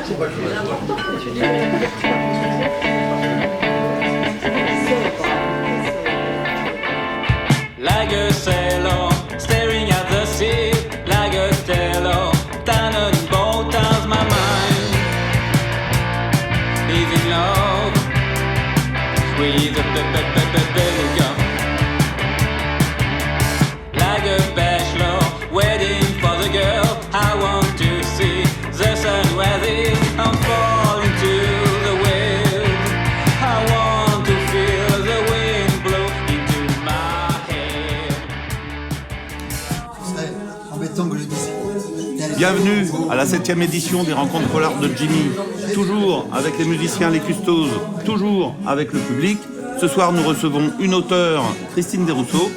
Like a sailor, staring at the sea, like a tailor, turning both as my mind is in love with a belly gun. Like a bachelor, waiting for the girl I want to see, the sun weathers and fall into the wave. I want to feel the wind blow into my head. C'est embêtant que je dise. Bienvenue à la 7e édition des Rencontres Polars de Jimmy. Toujours avec les musiciens, les custos, toujours avec le public. Ce soir, nous recevons une auteure, Christine Desrousseaux,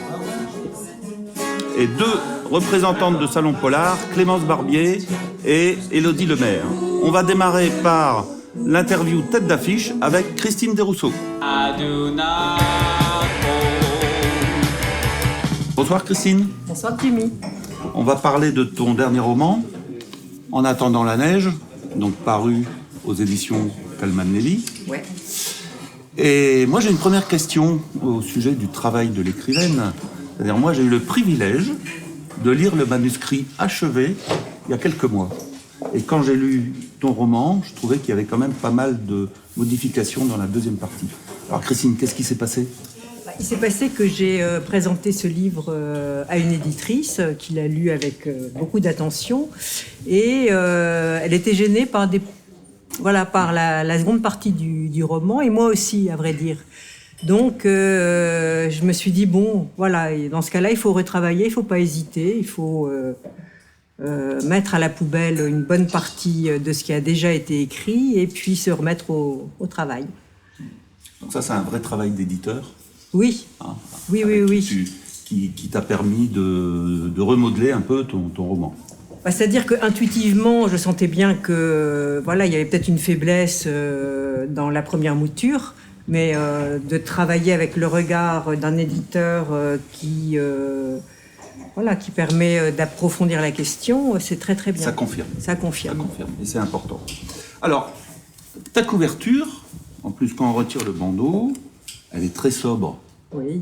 et deux représentantes de Salon Polar, Clémence Barbier et Élodie Lemaire. On va démarrer par l'interview tête d'affiche avec Christine Desrousseaux. I do not Bonsoir Christine. Bonsoir Jimmy. On va parler de ton dernier roman, En attendant la neige, donc paru aux éditions Calman Nelly. Ouais. Et moi j'ai une première question au sujet du travail de l'écrivaine. C'est-à-dire moi j'ai eu le privilège de lire le manuscrit achevé il y a quelques mois. Et quand j'ai lu ton roman, je trouvais qu'il y avait quand même pas mal de modifications dans la deuxième partie. Alors Christine, qu'est-ce qui s'est passé ? Il s'est passé que j'ai présenté ce livre à une éditrice qui l'a lu avec beaucoup d'attention et elle était gênée par par la seconde partie du roman et moi aussi, à vrai dire. Donc je me suis dit bon, voilà, et dans ce cas-là, il faut retravailler, il faut pas hésiter, il faut mettre à la poubelle une bonne partie de ce qui a déjà été écrit et puis se remettre au travail. Donc ça c'est un vrai travail d'éditeur. Oui, Hein, oui. Qui t'a permis de remodeler un peu ton roman. C'est-à-dire que intuitivement, je sentais bien que il y avait peut-être une faiblesse dans la première mouture, mais de travailler avec le regard d'un éditeur qui permet d'approfondir la question, c'est très très bien. Ça confirme. Ça confirme. Et c'est important. Alors, ta couverture, en plus quand on retire le bandeau, elle est très sobre. Oui.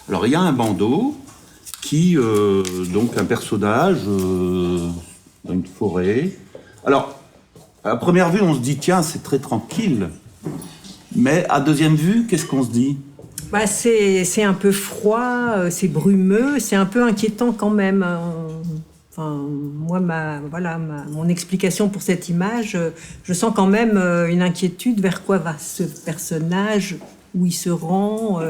Alors il y a un bandeau qui, donc un personnage dans une forêt. Alors, à première vue, on se dit tiens, c'est très tranquille. Mais à deuxième vue, qu'est-ce qu'on se dit ? C'est un peu froid, c'est brumeux, c'est un peu inquiétant quand même. Moi, mon explication pour cette image, je sens quand même une inquiétude vers quoi va ce personnage, où il se rend.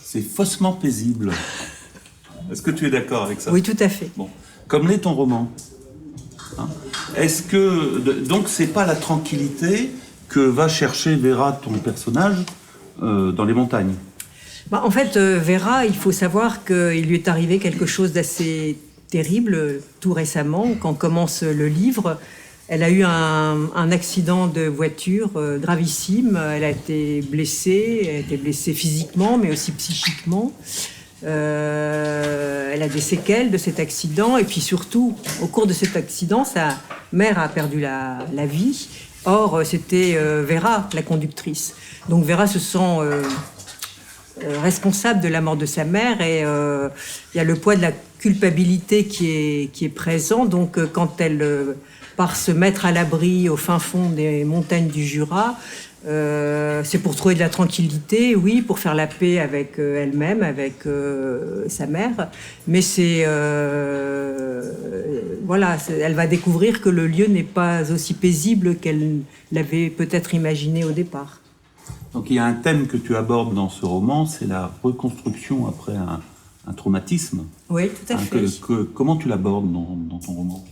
C'est faussement paisible. Est-ce que tu es d'accord avec ça ? Oui, tout à fait. Bon, comme l'est ton roman. Hein ? Est-ce que donc c'est pas la tranquillité que va chercher Vera, ton personnage, dans les montagnes ? En fait, Vera, il faut savoir qu'il lui est arrivé quelque chose d'assez terrible tout récemment. Quand commence le livre, elle a eu un accident de voiture gravissime. Elle a été blessée physiquement, mais aussi psychiquement. Elle a des séquelles de cet accident. Et puis surtout, au cours de cet accident, sa mère a perdu la vie. Or, c'était Vera, la conductrice. Donc Vera se sent responsable de la mort de sa mère et il y a le poids de la culpabilité qui est présent. Donc quand elle part se mettre à l'abri au fin fond des montagnes du Jura, c'est pour trouver de la tranquillité, oui, pour faire la paix avec elle-même, avec sa mère. Mais elle va découvrir que le lieu n'est pas aussi paisible qu'elle l'avait peut-être imaginé au départ. Donc il y a un thème que tu abordes dans ce roman, c'est la reconstruction après un traumatisme. Oui, tout à fait. Comment tu l'abordes dans ton roman ?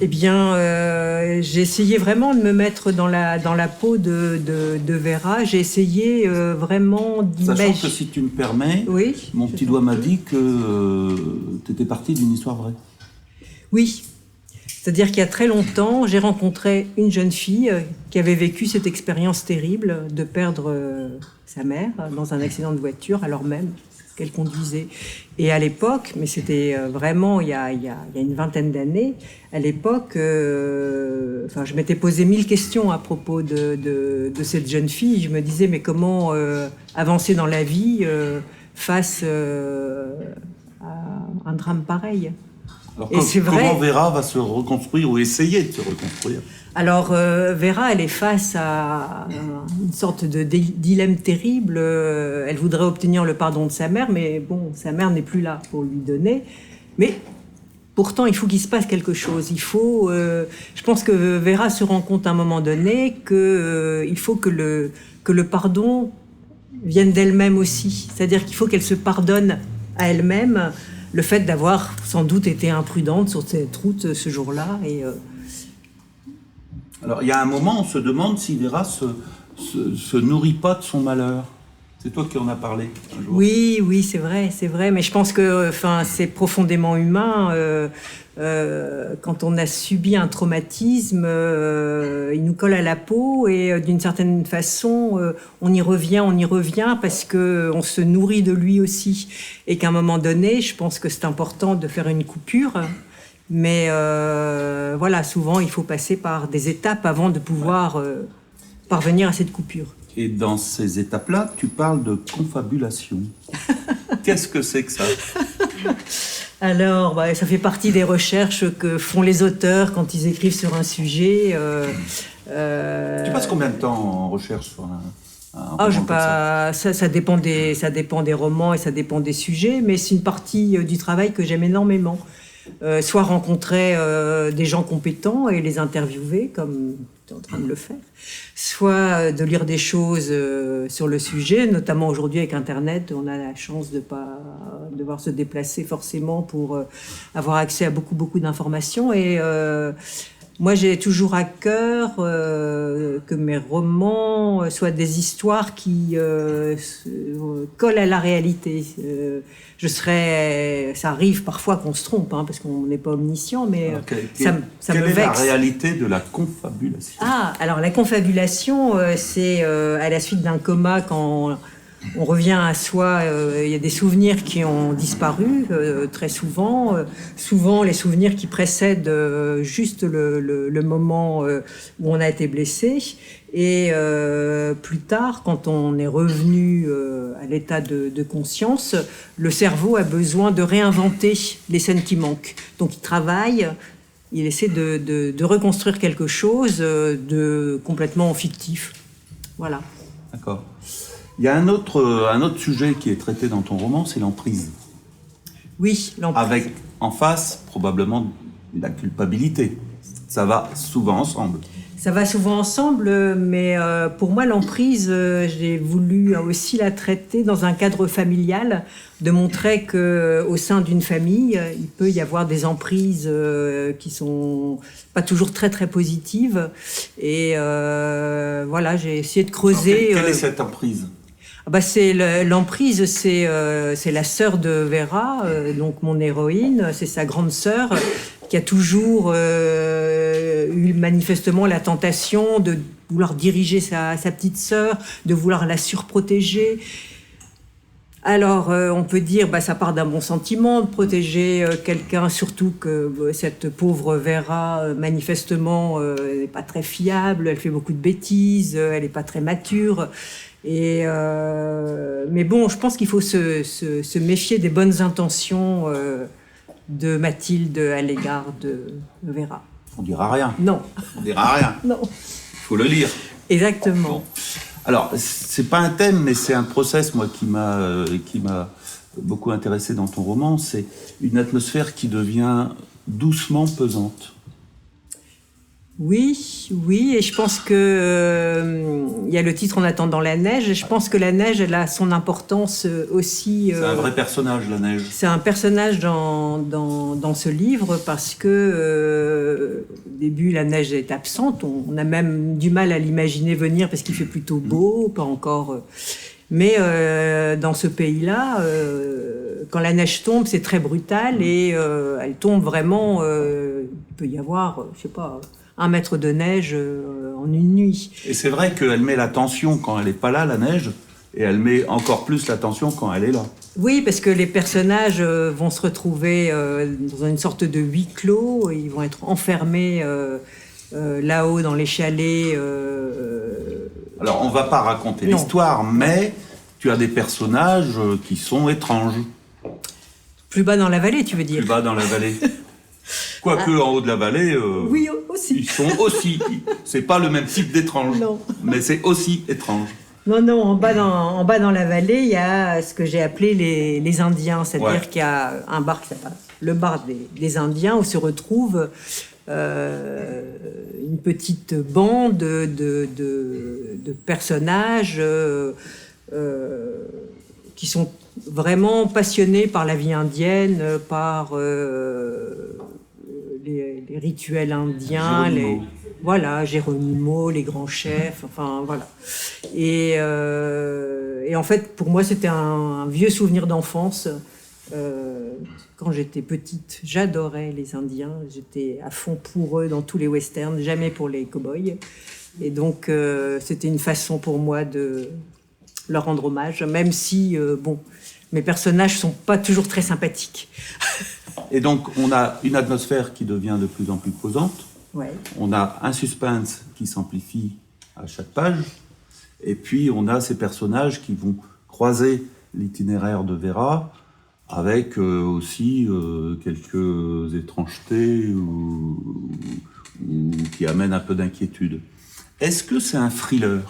Eh bien, j'ai essayé vraiment de me mettre dans la peau de Vera. J'ai essayé vraiment d'imaginer... Sachant que si tu me permets, oui, mon petit doigt m'a dit que tu étais partie d'une histoire vraie. Oui. C'est-à-dire qu'il y a très longtemps, j'ai rencontré une jeune fille qui avait vécu cette expérience terrible de perdre sa mère dans un accident de voiture, alors même qu'elle conduisait. Et à l'époque, mais c'était vraiment il y a une vingtaine d'années, à l'époque, je m'étais posé 1000 questions à propos de cette jeune fille. Je me disais, mais comment avancer dans la vie face à un drame pareil? Alors, Et c'est vrai. Comment Vera va se reconstruire ou essayer de se reconstruire? Alors, Vera, elle est face à une sorte de dilemme terrible. Elle voudrait obtenir le pardon de sa mère, mais bon, sa mère n'est plus là pour lui donner. Mais pourtant, il faut qu'il se passe quelque chose. Je pense que Vera se rend compte à un moment donné qu'il faut que le pardon vienne d'elle-même aussi. C'est-à-dire qu'il faut qu'elle se pardonne à elle-même le fait d'avoir sans doute été imprudente sur cette route ce jour-là. Alors, il y a un moment, on se demande si Vera se nourrit pas de son malheur. C'est toi qui en as parlé un jour. Oui, c'est vrai. Mais je pense que, c'est profondément humain. Quand on a subi un traumatisme, il nous colle à la peau et d'une certaine façon, on y revient parce que on se nourrit de lui aussi. Et qu'à un moment donné, je pense que c'est important de faire une coupure. Mais souvent, il faut passer par des étapes avant de pouvoir parvenir à cette coupure. Et dans ces étapes-là, tu parles de confabulation. Qu'est-ce que c'est que ça? Alors, ça fait partie des recherches que font les auteurs quand ils écrivent sur un sujet. Tu passes combien de temps en recherche sur un roman ça dépend des romans et ça dépend des sujets, mais c'est une partie du travail que j'aime énormément. Soit rencontrer des gens compétents et les interviewer, comme tu es en train de le faire, soit de lire des choses sur le sujet, notamment aujourd'hui avec Internet, on a la chance de pas devoir se déplacer forcément pour avoir accès à beaucoup d'informations. Et moi, j'ai toujours à cœur que mes romans soient des histoires qui collent à la réalité. Ça arrive parfois qu'on se trompe, parce qu'on n'est pas omniscient, mais ça me vexe. Quelle est la réalité de la confabulation? Alors la confabulation, c'est à la suite d'un coma, quand on revient à soi, il y a des souvenirs qui ont disparu, très souvent. Souvent, les souvenirs qui précèdent juste le moment où on a été blessé. Et plus tard, quand on est revenu à l'état de conscience, le cerveau a besoin de réinventer les scènes qui manquent. Donc il travaille, il essaie de reconstruire quelque chose de complètement fictif. Voilà. D'accord. Il y a un autre sujet qui est traité dans ton roman, c'est l'emprise. Oui, l'emprise. Avec en face, probablement, la culpabilité. Ça va souvent ensemble. Ça va souvent ensemble, mais pour moi, l'emprise, j'ai voulu aussi la traiter dans un cadre familial, de montrer qu'au sein d'une famille, il peut y avoir des emprises qui sont pas toujours très positives. Et j'ai essayé de creuser. Quelle est cette emprise? L'emprise, c'est la sœur de Vera, donc mon héroïne, c'est sa grande sœur, qui a toujours eu manifestement la tentation de vouloir diriger sa petite sœur, de vouloir la surprotéger. Alors, on peut dire, ça part d'un bon sentiment de protéger quelqu'un, surtout que cette pauvre Vera, manifestement, n'est pas très fiable, elle fait beaucoup de bêtises, elle n'est pas très mature. Mais bon, je pense qu'il faut se méfier des bonnes intentions de Mathilde à l'égard de Vera. On dira rien. Non. On dira rien. Non. Il faut le lire. Exactement. Bon. Alors, c'est pas un thème, mais c'est un process, moi, qui m'a beaucoup intéressé dans ton roman. C'est une atmosphère qui devient doucement pesante. Oui, et je pense que il y a le titre En attendant la neige, et je pense que la neige, elle a son importance aussi. C'est un vrai personnage, la neige. C'est un personnage dans ce livre, parce que au début, la neige est absente, on a même du mal à l'imaginer venir parce qu'il fait plutôt beau, pas encore. Mais dans ce pays-là, quand la neige tombe, c'est très brutal, et elle tombe vraiment. Il peut y avoir, je sais pas, 1 mètre de neige en une nuit. Et c'est vrai qu'elle met la tension quand elle n'est pas là, la neige, Et elle met encore plus l'attention quand elle est là. Oui, parce que les personnages vont se retrouver dans une sorte de huis clos. Ils vont être enfermés là-haut dans les chalets. Alors, on va pas raconter Non. l'histoire, mais tu as des personnages qui sont étranges. Plus bas dans la vallée, tu veux dire? Plus bas dans la vallée. Quoique, en haut de la vallée, Oui, aussi. ils sont aussi... C'est pas le même type d'étrange, Non. mais c'est aussi étrange. Non, en bas dans la vallée, il y a ce que j'ai appelé les Indiens. C'est-à-dire Ouais. qu'il y a un bar qui s'appelle le bar des Indiens, où se retrouvent une petite bande de personnages qui sont vraiment passionnés par la vie indienne, par les rituels indiens, Geronimo. voilà, Geronimo, les grands chefs, enfin voilà. Et en fait, pour moi, c'était un vieux souvenir d'enfance. Quand j'étais petite, j'adorais les Indiens. J'étais à fond pour eux dans tous les westerns, jamais pour les cow-boys. Et donc, c'était une façon pour moi de leur rendre hommage, même si, bon, mes personnages sont pas toujours très sympathiques. Et donc, on a une atmosphère qui devient de plus en plus causante. Ouais. On a un suspense qui s'amplifie à chaque page. Et puis, on a ces personnages qui vont croiser l'itinéraire de Vera avec aussi quelques étrangetés ou qui amènent un peu d'inquiétude. Est-ce que c'est un thriller ?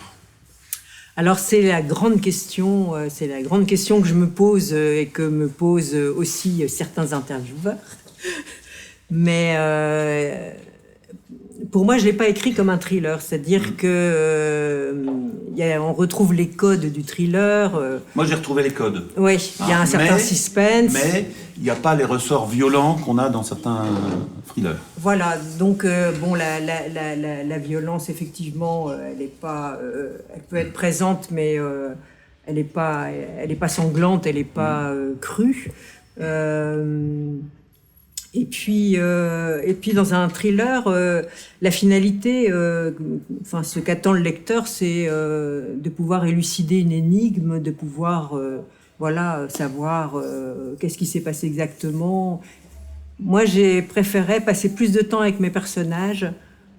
Alors c'est la grande question que je me pose et que me posent aussi certains intervieweurs. Mais pour moi, je l'ai pas écrit comme un thriller, c'est-à-dire que on retrouve les codes du thriller. Moi, j'ai retrouvé les codes. Oui, il y a un certain suspense. Mais il n'y a pas les ressorts violents qu'on a dans certains thrillers. Voilà, donc bon, la violence, effectivement, elle peut être présente, mais elle n'est pas sanglante, elle n'est pas crue. Et puis dans un thriller, la finalité, ce qu'attend le lecteur, c'est de pouvoir élucider une énigme, de pouvoir savoir qu'est-ce qui s'est passé exactement. Moi, j'ai préféré passer plus de temps avec mes personnages,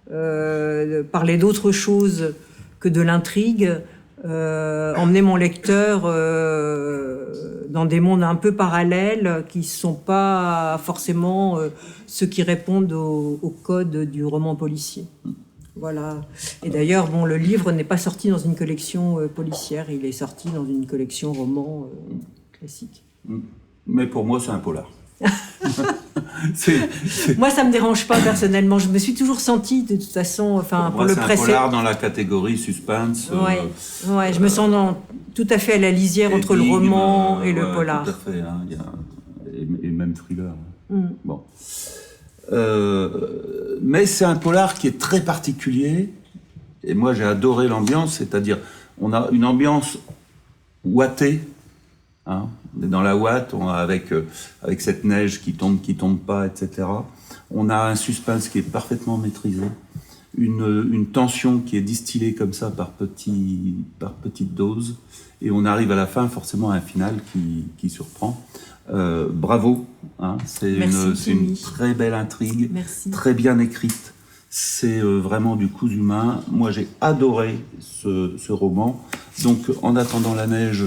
parler d'autre chose que de l'intrigue, emmener mon lecteur dans des mondes un peu parallèles qui ne sont pas forcément ceux qui répondent au code du roman policier. Voilà. Et d'ailleurs, bon, le livre n'est pas sorti dans une collection policière, il est sorti dans une collection roman classique. Mais pour moi, c'est un polar. Moi, ça me dérange pas personnellement. Je me suis toujours sentie, de toute façon, pour le c'est un polar dans la catégorie suspense. Ouais, je me sens tout à fait à la lisière entre le roman et le polar. Tout à fait, hein, et même thriller. Bon. Mais c'est un polar qui est très particulier. Et moi, j'ai adoré l'ambiance, c'est-à-dire, on a une ambiance ouatée. Hein, on est dans la ouate, avec cette neige qui tombe pas, etc. On a un suspense qui est parfaitement maîtrisé, une tension qui est distillée comme ça par petites doses, et on arrive à la fin forcément à un final qui surprend. Bravo, hein, c'est une très belle intrigue, Merci. très bien écrite. C'est vraiment du cousu humain. Moi, j'ai adoré ce roman. Donc, En attendant la neige,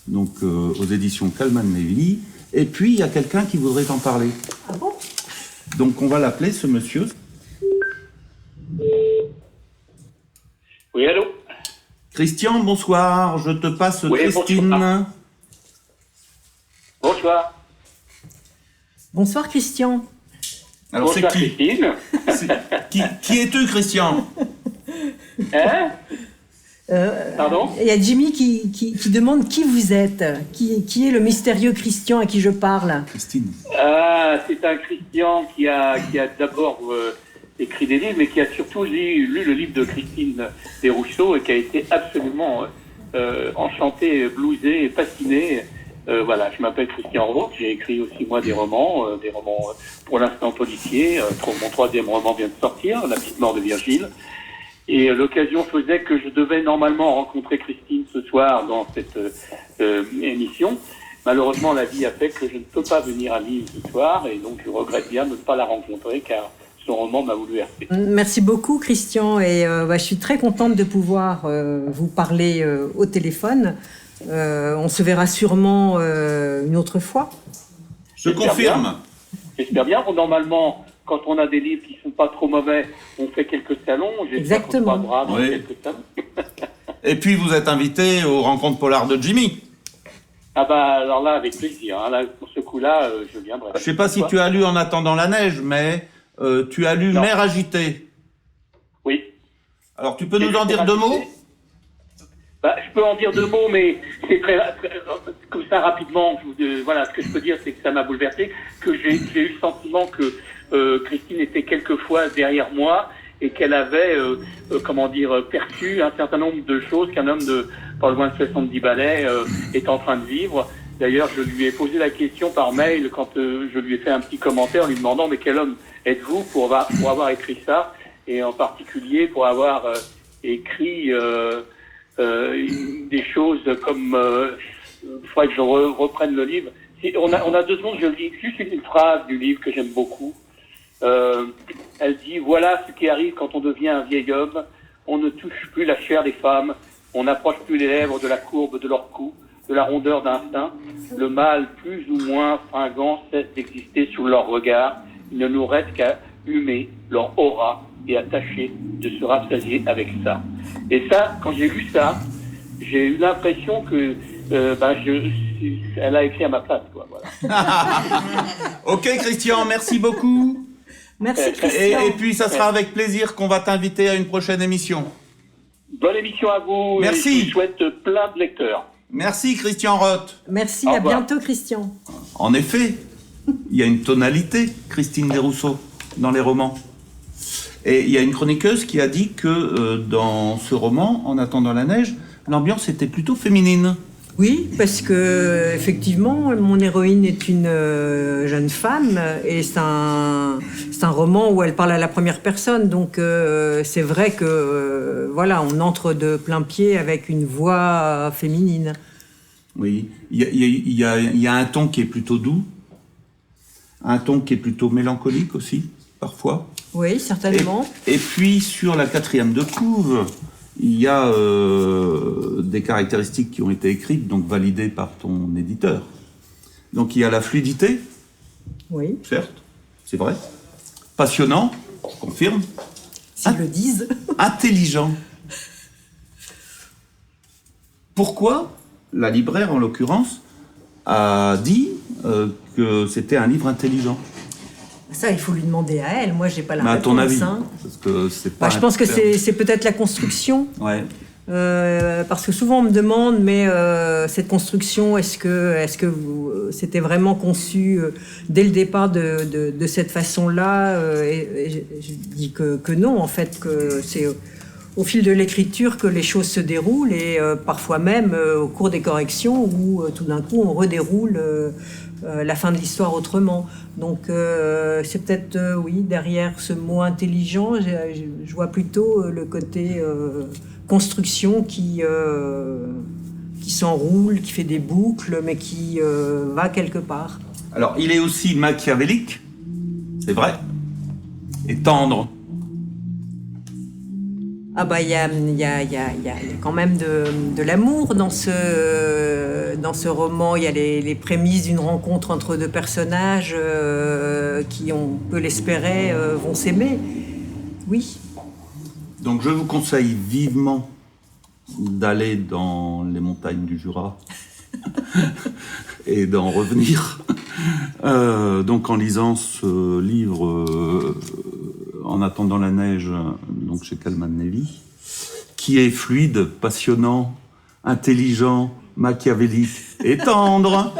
donc aux éditions Calman Levy. Et puis, il y a quelqu'un qui voudrait t'en parler. Ah bon ? Donc, on va l'appeler, ce monsieur. Oui, allô ? Christian, bonsoir. Je te passe Christine. Bonsoir. Bonsoir. Bonsoir, Christian. Alors, Bonsoir, c'est qui Christine. Qui es-tu, Christian? Hein ? Pardon ? Il y a Jimmy qui demande qui vous êtes. Qui est le mystérieux Christian à qui je parle? Christine. C'est un Christian qui a d'abord écrit des livres, mais qui a surtout lu le livre de Christine Desrousseaux et qui a été absolument enchanté, bluesé, fasciné. Voilà, je m'appelle Christian Roque, j'ai écrit aussi moi des romans pour l'instant policiers. Mon troisième roman vient de sortir, La petite mort de Virgile. Et l'occasion faisait que je devais normalement rencontrer Christine ce soir dans cette émission. Malheureusement, la vie a fait que je ne peux pas venir à Lille ce soir, et donc je regrette bien de ne pas la rencontrer, car son roman m'a bouleversé. Merci beaucoup, Christian. Et je suis très contente de pouvoir vous parler au téléphone. On se verra sûrement une autre fois. Je confirme. J'espère bien. Normalement, quand on a des livres qui ne sont pas trop mauvais, on fait quelques salons. Exactement. Pas grave, Oui. quelques salons. Et puis vous êtes invité aux rencontres polars de Jimmy. Ah bah alors là, avec plaisir. Hein. Là, pour ce coup-là, je viendrai. Je sais pas si tu as lu En attendant la neige, mais tu as lu Non. Mer agitée. Oui. Alors tu peux nous en dire deux mots? Bah, je peux en dire deux mots, mais c'est très comme ça rapidement. Voilà, ce que je peux dire, c'est que ça m'a bouleversé, que j'ai eu le sentiment que Christine était quelquefois derrière moi et qu'elle avait, perçu un certain nombre de choses qu'un homme de pas loin de 70 balais est en train de vivre. D'ailleurs, je lui ai posé la question par mail quand je lui ai fait un petit commentaire en lui demandant mais quel homme êtes-vous pour avoir écrit ça, et en particulier pour avoir écrit des choses comme il faudrait que je reprenne le livre. Si, on a 2 secondes, je lis juste une phrase du livre que j'aime beaucoup. Elle dit: voilà ce qui arrive quand on devient un vieil homme. On ne touche plus la chair des femmes, on n'approche plus les lèvres de la courbe de leur cou, de la rondeur d'un sein. Le mâle plus ou moins fringant cesse d'exister sous leur regard. Il ne nous reste qu'à humer leur aura et à tâcher de se rassasier avec ça. Et ça, quand j'ai lu ça, j'ai eu l'impression que elle a écrit à ma place, quoi. Voilà. Ok Christian, merci beaucoup. Merci, Christian. Et puis ça sera avec plaisir qu'on va t'inviter à une prochaine émission. Bonne émission à vous. Merci. Et je vous souhaite plein de lecteurs. Merci Christian Roth. Merci, Au à revoir. bientôt, Christian. En effet, il y a une tonalité, Christine Desrousseaux, dans les romans. Et il y a une chroniqueuse qui a dit que dans ce roman, En attendant la neige, l'ambiance était plutôt féminine. Oui, parce que effectivement, mon héroïne est une jeune femme et c'est un roman où elle parle à la première personne. Donc c'est vrai que voilà, on entre de plein pied avec une voix féminine. Oui, il y a un ton qui est plutôt doux, un ton qui est plutôt mélancolique aussi, parfois. Oui, certainement. Et puis sur la 4e de couve, il y a des caractéristiques qui ont été écrites, donc validées par ton éditeur. Donc il y a la fluidité, Oui, certes, c'est vrai. Passionnant, je confirme. s'ils le disent. Intelligent. Pourquoi la libraire, en l'occurrence, a dit que c'était un livre intelligent? Ça, il faut lui demander à elle. Moi, j'ai pas la Mais à réponse. ton avis, Hein. parce que c'est pas. Je pense que c'est peut-être la construction. Ouais. Parce que souvent on me demande, mais cette construction, est-ce que c'était vraiment conçu dès le départ de cette façon-là, et je dis que non, en fait, que c'est au fil de l'écriture que les choses se déroulent, et parfois même au cours des corrections où tout d'un coup on redéroule la fin de l'histoire autrement. Donc c'est peut-être, oui, derrière ce mot intelligent, je vois plutôt le côté construction qui s'enroule, qui fait des boucles, mais qui va quelque part. Alors, il est aussi machiavélique, c'est vrai, et tendre. Ah bah il y a quand même de l'amour dans ce roman. Il y a les prémices d'une rencontre entre deux personnages qui, on peut l'espérer, vont s'aimer. Oui. Donc, je vous conseille vivement d'aller dans les montagnes du Jura et d'en revenir. Donc, en lisant ce livre, En attendant la neige, donc chez Kalman Levy, qui est fluide, passionnant, intelligent, machiavélique et tendre.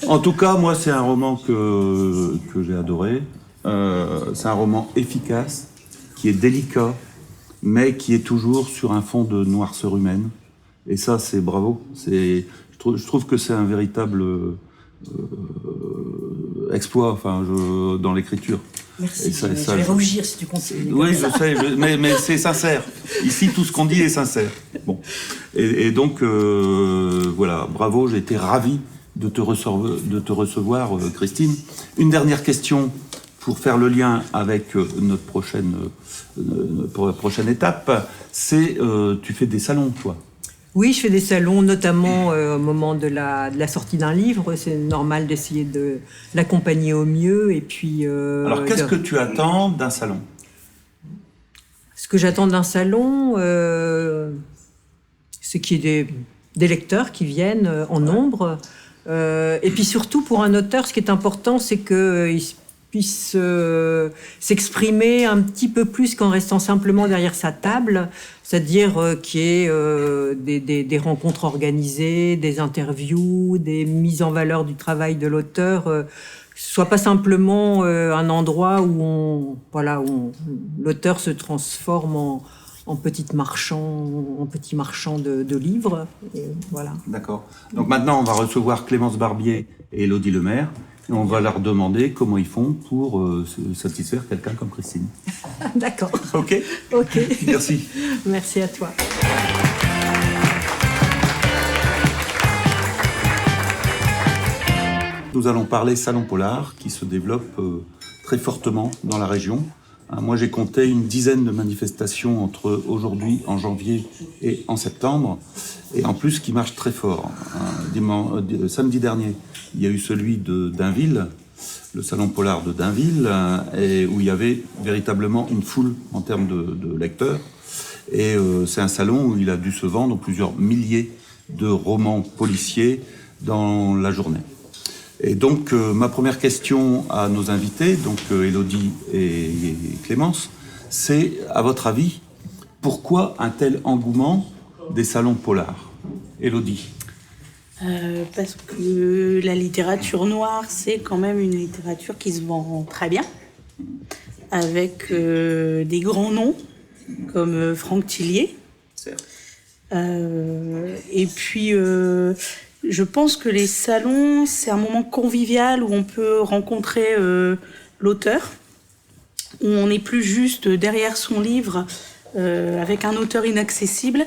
En tout cas, moi, c'est un roman que j'ai adoré. C'est un roman efficace, qui est délicat, mais qui est toujours sur un fond de noirceur humaine. Et ça, c'est bravo. Je trouve que c'est un véritable exploit, dans l'écriture. Merci. Et ça- je ça- vais rougir si tu continues. Oui, je sais, mais c'est sincère. Ici, tout ce qu'on dit est sincère. Bon. Et donc, voilà, bravo, j'ai été ravi de te recevoir, Christine. Une dernière question pour faire le lien avec notre prochaine étape, c'est tu fais des salons, toi. Oui, je fais des salons, notamment au moment de la sortie d'un livre. C'est normal d'essayer de l'accompagner au mieux. Et puis, Alors, qu'est-ce que tu attends d'un salon? ce que j'attends d'un salon, c'est qu'il y ait des lecteurs qui viennent en nombre. Et puis surtout, pour un auteur, ce qui est important, c'est qu'il puisse s'exprimer un petit peu plus qu'en restant simplement derrière sa table, c'est-à-dire qu'il y ait des rencontres organisées, des interviews, des mises en valeur du travail de l'auteur, que ce soit pas simplement un endroit où l'auteur se transforme en petit marchand de livres. Et voilà. D'accord. Donc maintenant, on va recevoir Clémence Barbier et Élodie Lemaire. Et on va leur demander comment ils font pour satisfaire quelqu'un comme Christine. D'accord. OK? Ok. Merci. Merci à toi. Nous allons parler Salon Polar qui se développe très fortement dans la région. Moi, j'ai compté une dizaine de manifestations entre aujourd'hui, en janvier et en septembre. Et en plus, qui marche très fort. Samedi dernier, il y a eu celui de Dainville, le Salon Polar de Dainville, et où il y avait véritablement une foule en termes de lecteurs. Et c'est un salon où il a dû se vendre plusieurs milliers de romans policiers dans la journée. Et donc, ma première question à nos invités, donc Élodie et Clémence, c'est, à votre avis, pourquoi un tel engouement des salons polars? Élodie. Parce que la littérature noire, c'est quand même une littérature qui se vend très bien, avec des grands noms, comme Franck Tillier. Et puis... je pense que les salons, c'est un moment convivial où on peut rencontrer l'auteur, où on n'est plus juste derrière son livre avec un auteur inaccessible.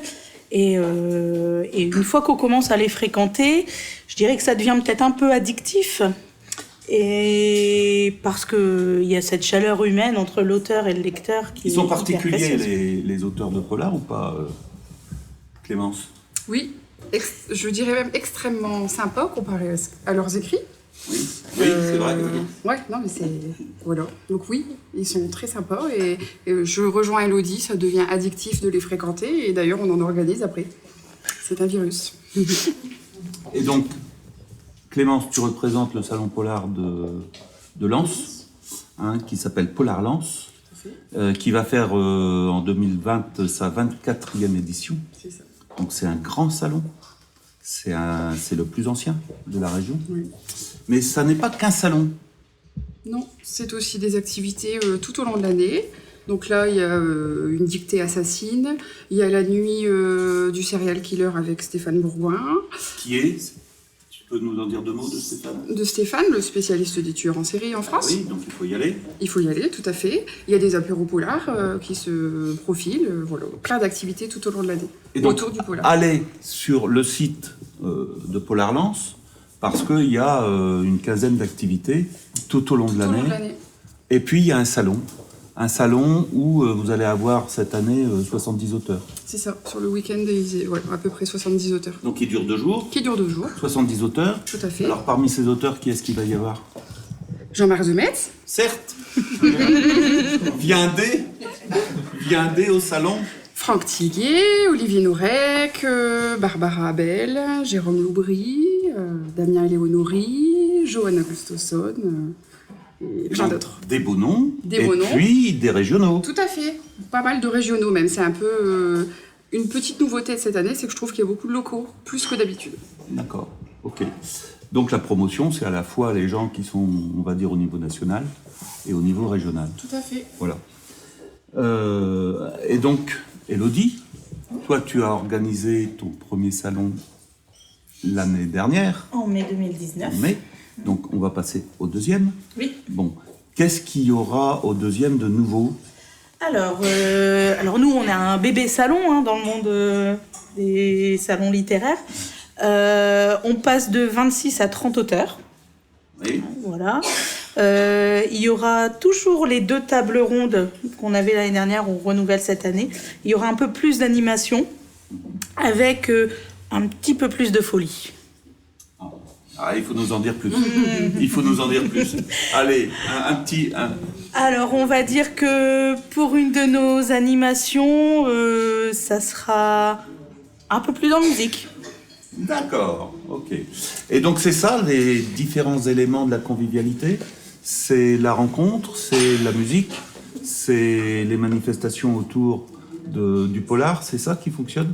Et une fois qu'on commence à les fréquenter, je dirais que ça devient peut-être un peu addictif. Et parce qu'il y a cette chaleur humaine entre l'auteur et le lecteur qui Ils sont est hyper particuliers, précieuse. les auteurs de polar, ou pas, Clémence? Oui, je dirais même extrêmement sympa comparé à leurs écrits. Oui, c'est vrai. Ouais, non, mais c'est... Voilà. Donc oui, ils sont très sympas et je rejoins Élodie, ça devient addictif de les fréquenter et d'ailleurs on en organise après. C'est un virus. Et donc, Clémence, tu représentes le salon polar de Lens, qui s'appelle Polar Lens, qui va faire en 2020 sa 24e édition. C'est ça. Donc c'est un grand salon, c'est le plus ancien de la région. Oui. Mais ça n'est pas qu'un salon. Non, c'est aussi des activités tout au long de l'année. Donc là, il y a une dictée assassine, il y a la nuit du serial killer avec Stéphane Bourgoin. Qui est, tu peux nous en dire deux mots de Stéphane? De Stéphane, le spécialiste des tueurs en série en France. Oui, donc il faut y aller. Il faut y aller, tout à fait. Il y a des apéros polars qui se profilent, voilà, plein d'activités tout au long de l'année, Et donc, autour du polar. allez sur le site de Polar Lens, parce qu'il y a une quinzaine d'activités tout au long de Tout au long de l'année. l'année. Et puis il y a un salon où vous allez avoir cette année 70 auteurs. C'est ça, sur le week-end, ouais, à peu près 70 auteurs. Donc il dure 2 jours, Qui dure 2 jours, 70 auteurs. tout à fait. Alors parmi ces auteurs, qui est-ce qu'il va y avoir? Jean-Marc Demetz, Certes. Viendez au salon. Franck Tillier, Olivier Norek, Barbara Abel, Jérôme Loubry, Damien Léonori, Johanna Gustafsson, et plein d'autres. Des beaux noms. Des et beaux noms. puis des régionaux. Tout à fait, pas mal de régionaux même. C'est un peu une petite nouveauté de cette année, c'est que je trouve qu'il y a beaucoup de locaux, plus que d'habitude. D'accord, ok. Donc la promotion, c'est à la fois les gens qui sont, on va dire, au niveau national et au niveau régional. Tout à fait. Voilà. Et donc, Élodie, toi, tu as organisé ton premier salon l'année dernière, En mai 2019. en mai. Donc, on va passer au deuxième. Oui. Bon, Qu'est-ce qu'il y aura au deuxième de nouveau? Alors nous, on est un bébé salon dans le monde des salons littéraires. On passe de 26 à 30 auteurs. Oui. Voilà. Il y aura toujours les 2 tables rondes qu'on avait l'année dernière, on renouvelle cette année. Il y aura un peu plus d'animation avec un petit peu plus de folie. Ah, il faut nous en dire plus. Il faut nous en dire plus. Allez, un petit... Alors, on va dire que pour une de nos animations, ça sera un peu plus en musique. D'accord, ok. Et donc c'est ça, les différents éléments de la convivialité? C'est la rencontre, c'est la musique, c'est les manifestations autour du polar, c'est ça qui fonctionne?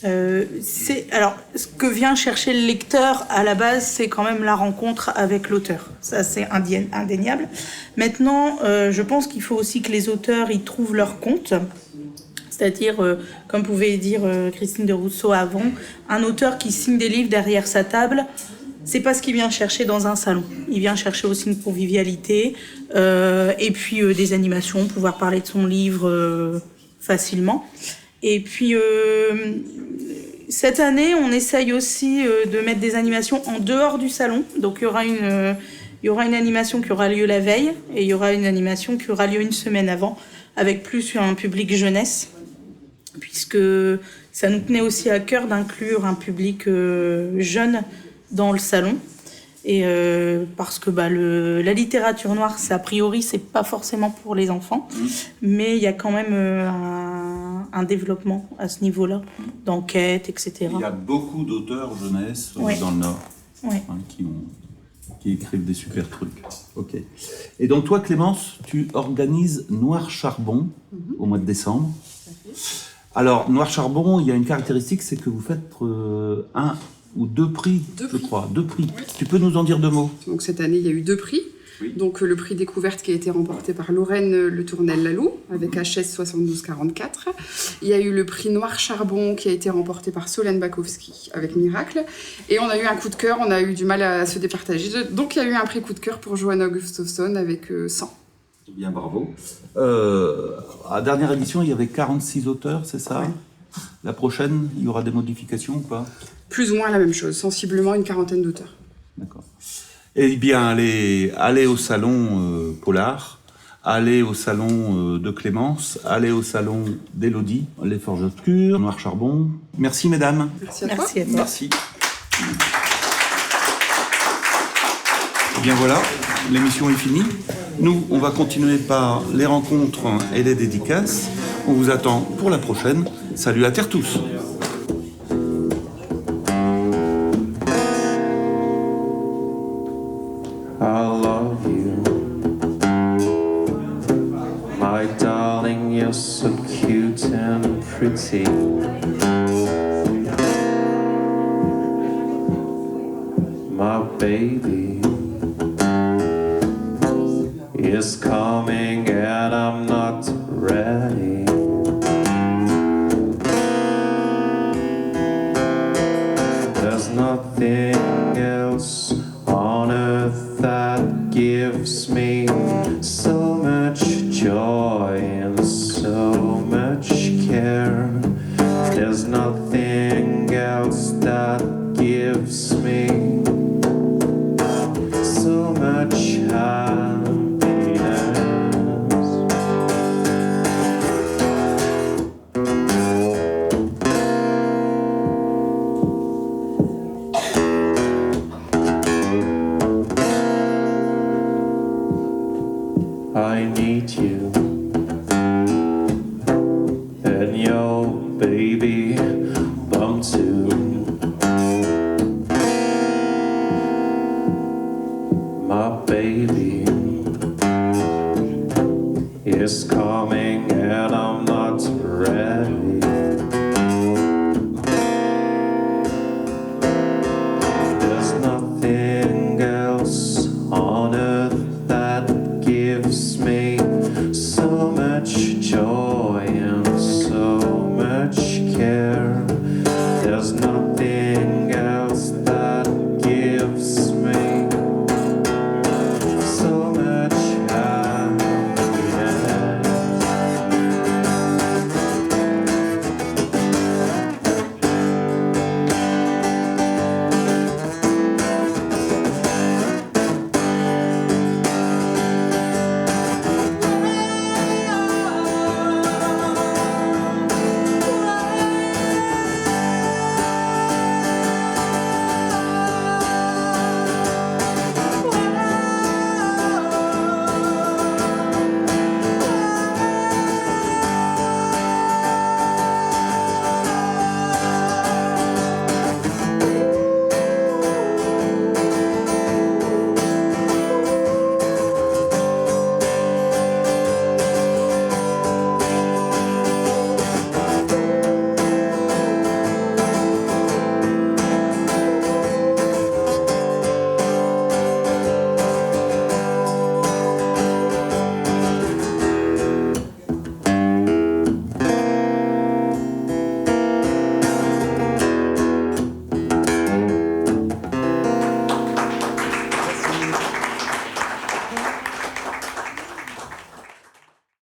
Alors, ce que vient chercher le lecteur à la base, c'est quand même la rencontre avec l'auteur. Ça, c'est indéniable. Maintenant, je pense qu'il faut aussi que les auteurs y trouvent leur compte. C'est-à-dire, comme pouvait dire Christine Desrousseaux avant, un auteur qui signe des livres derrière sa table, c'est pas ce qu'il vient chercher dans un salon. Il vient chercher aussi une convivialité et puis des animations, pouvoir parler de son livre facilement. Et puis, cette année, on essaye aussi de mettre des animations en dehors du salon. Donc, il y aura une animation qui aura lieu la veille et il y aura une animation qui aura lieu une semaine avant, avec plus un public jeunesse, puisque ça nous tenait aussi à cœur d'inclure un public jeune dans le salon. Et parce que la littérature noire, a priori, c'est pas forcément pour les enfants, mais il y a quand même un développement à ce niveau-là, d'enquête, etc. Il y a beaucoup d'auteurs jeunesse Ouais. dans le Nord Ouais. qui écrivent des super trucs. Ok. Et donc toi, Clémence, tu organises Noir Charbon au mois de décembre. Alors, Noir Charbon, il y a une caractéristique, c'est que vous faites 1 ou 2 prix, je crois. 2 prix. Oui. Tu peux nous en dire 2 mots? Donc cette année, il y a eu 2 prix. Oui. Donc le prix découverte qui a été remporté par Lorraine Le Tournel-Lalou avec HS 7244. Il y a eu le prix Noir Charbon qui a été remporté par Solène Bakowski avec Miracle. Et on a eu un coup de cœur, on a eu du mal à se départager. Donc il y a eu un prix coup de cœur pour Johanna Gustafsson avec 100. Bien, bravo. À la dernière édition, il y avait 46 auteurs, c'est ça? Ouais. La prochaine, il y aura des modifications ou pas? Plus ou moins la même chose, sensiblement une 40aine d'auteurs. D'accord. Eh bien, allez au salon Polar, allez au salon de Clémence, allez au salon d'Élodie, les Forges Obscures, Noir Charbon. Merci, mesdames. Merci à toi. Merci à toi. Merci. Eh bien voilà, l'émission est finie. Nous, on va continuer par les rencontres et les dédicaces. On vous attend pour la prochaine. Salut à terre tous. I love you, my darling, you're so cute and pretty. My baby is coming and I'm not ready. There's nothing else on earth that gives me so much joy and so much care. There's nothing else that gives me so much happiness. I need you and your baby bump too. My baby is coming and I'm not ready.